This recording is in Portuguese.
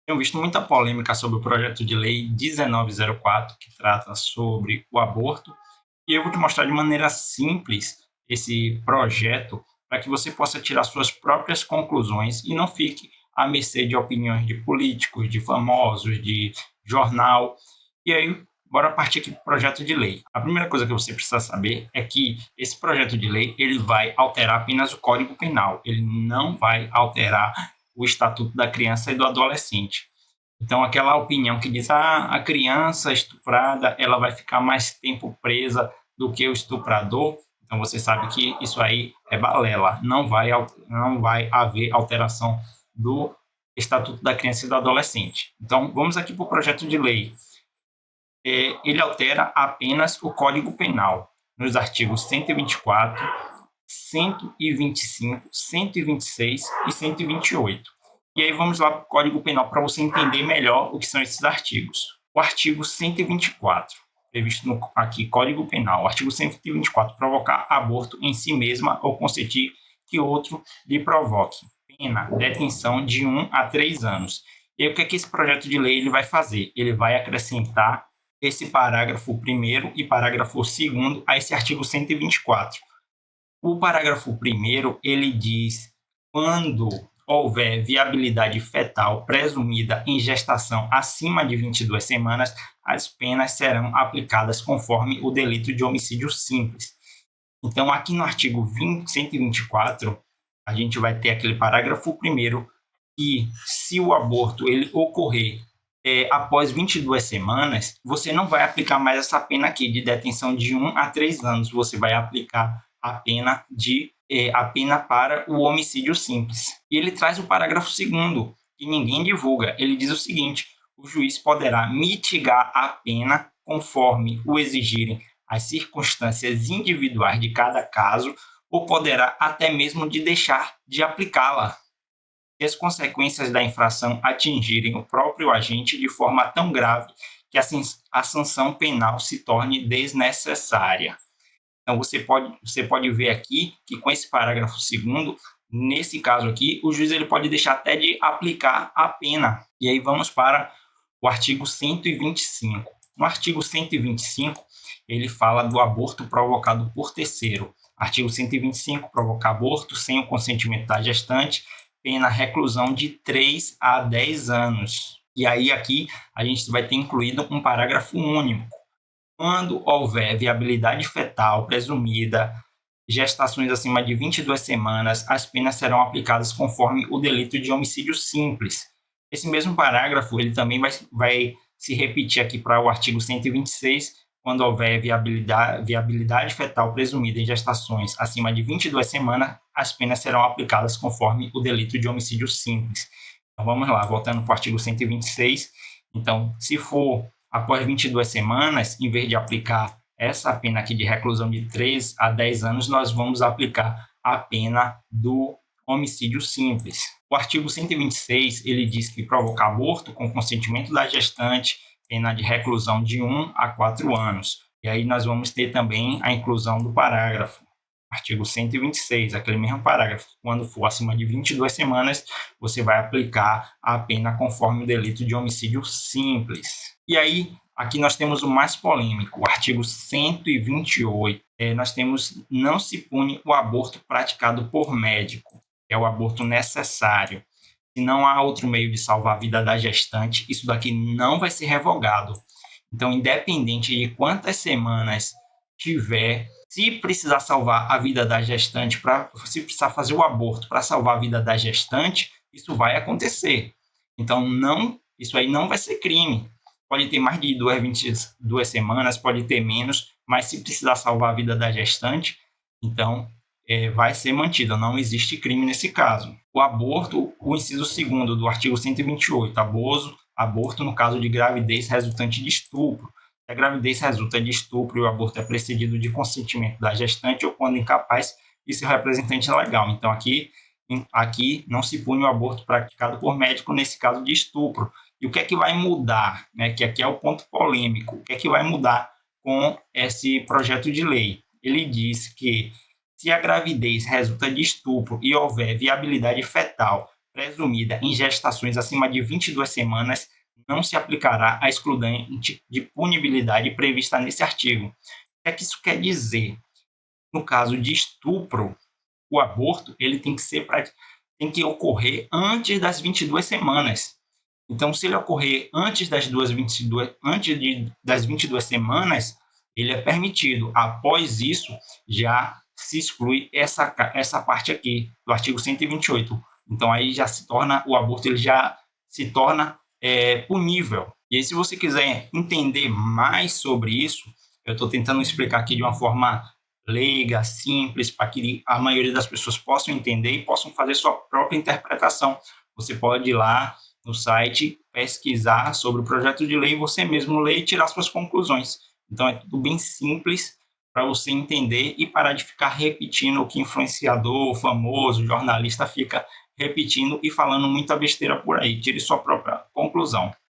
Tenho visto muita polêmica sobre o projeto de lei 1904, que trata sobre o aborto, e eu vou te mostrar de maneira simples esse projeto para que você possa tirar suas próprias conclusões e não fique à mercê de opiniões de políticos, de famosos, de jornal. E aí, bora partir aqui para o projeto de lei. A primeira coisa que você precisa saber é que esse projeto de lei ele vai alterar apenas o Código Penal, ele não vai alterar o Estatuto da Criança e do Adolescente. Então, aquela opinião que diz a criança estuprada ela vai ficar mais tempo presa do que o estuprador, então você sabe que isso aí é balela, não vai haver alteração do Estatuto da Criança e do Adolescente. Então, vamos aqui para o projeto de lei. Ele altera apenas o Código Penal, nos artigos 124, 125, 126 e 128. E aí vamos lá para o Código Penal para você entender melhor o que são esses artigos. O artigo 124, previsto aqui, Código Penal. O artigo 124, provocar aborto em si mesma ou consentir que outro lhe provoque. Pena, detenção de 1 a 3 anos. E aí o que é que esse projeto de lei ele vai fazer? Ele vai acrescentar esse parágrafo 1º e parágrafo 2º a esse artigo 124. O parágrafo 1º, ele diz quando houver viabilidade fetal presumida em gestação acima de 22 semanas, as penas serão aplicadas conforme o delito de homicídio simples. Então, aqui no artigo 124, a gente vai ter aquele parágrafo 1º que, se o aborto ele ocorrer após 22 semanas, você não vai aplicar mais essa pena aqui de detenção de 1 a 3 anos, você vai aplicar a pena para o homicídio simples. E ele traz o parágrafo 2º, que ninguém divulga. Ele diz o seguinte: o juiz poderá mitigar a pena conforme o exigirem as circunstâncias individuais de cada caso, ou poderá até mesmo de deixar de aplicá-la, se as consequências da infração atingirem o próprio agente de forma tão grave que a sanção penal se torne desnecessária. Então, você pode ver aqui que com esse parágrafo 2º, nesse caso aqui, o juiz ele pode deixar até de aplicar a pena. E aí vamos para o artigo 125. No artigo 125, ele fala do aborto provocado por terceiro. Artigo 125, provocar aborto sem o consentimento da gestante, pena reclusão de 3 a 10 anos. E aí aqui a gente vai ter incluído um parágrafo único. Quando houver viabilidade fetal presumida, gestações acima de 22 semanas, as penas serão aplicadas conforme o delito de homicídio simples. Esse mesmo parágrafo ele também vai se repetir aqui para o artigo 126, quando houver viabilidade fetal presumida em gestações acima de 22 semanas, as penas serão aplicadas conforme o delito de homicídio simples. Então vamos lá, voltando para o artigo 126. Então, se for após 22 semanas, em vez de aplicar essa pena aqui de reclusão de 3 a 10 anos, nós vamos aplicar a pena do homicídio simples. O artigo 126, ele diz que provocar aborto com consentimento da gestante, pena de reclusão de 1 a 4 anos. E aí nós vamos ter também a inclusão do parágrafo. Artigo 126, aquele mesmo parágrafo. Quando for acima de 22 semanas, você vai aplicar a pena conforme o delito de homicídio simples. E aí, aqui nós temos o mais polêmico, o artigo 128. Nós temos não se pune o aborto praticado por médico, que é o aborto necessário. Se não há outro meio de salvar a vida da gestante, isso daqui não vai ser revogado. Então, independente de quantas semanas tiver, se precisar salvar a vida da gestante, se precisar fazer o aborto para salvar a vida da gestante, isso vai acontecer. Então, isso aí não vai ser crime. Pode ter mais de 22 semanas, pode ter menos, mas se precisar salvar a vida da gestante, então vai ser mantido, não existe crime nesse caso. O aborto, o inciso 2º do artigo 128, aborto no caso de gravidez resultante de estupro. Se a gravidez resulta de estupro e o aborto é precedido de consentimento da gestante ou quando incapaz e seu representante é legal. Então, aqui não se pune o aborto praticado por médico nesse caso de estupro. E o que é que vai mudar? Que aqui é o ponto polêmico. O que é que vai mudar com esse projeto de lei? Ele diz que se a gravidez resulta de estupro e houver viabilidade fetal presumida em gestações acima de 22 semanas não se aplicará a excludente de punibilidade prevista nesse artigo. O que é que isso quer dizer? No caso de estupro, o aborto ele tem que ocorrer antes das 22 semanas. Então, se ele ocorrer antes das 22 semanas, ele é permitido. Após isso, já se exclui essa parte aqui do artigo 128. Então, aí já se torna, o aborto ele já se torna punível. E aí, se você quiser entender mais sobre isso, eu estou tentando explicar aqui de uma forma leiga, simples, para que a maioria das pessoas possam entender e possam fazer sua própria interpretação. Você pode ir lá no site, pesquisar sobre o projeto de lei, você mesmo ler e tirar suas conclusões. Então, é tudo bem simples para você entender e parar de ficar repetindo o que influenciador, famoso, jornalista fica repetindo e falando muita besteira por aí. Tire sua própria conclusão.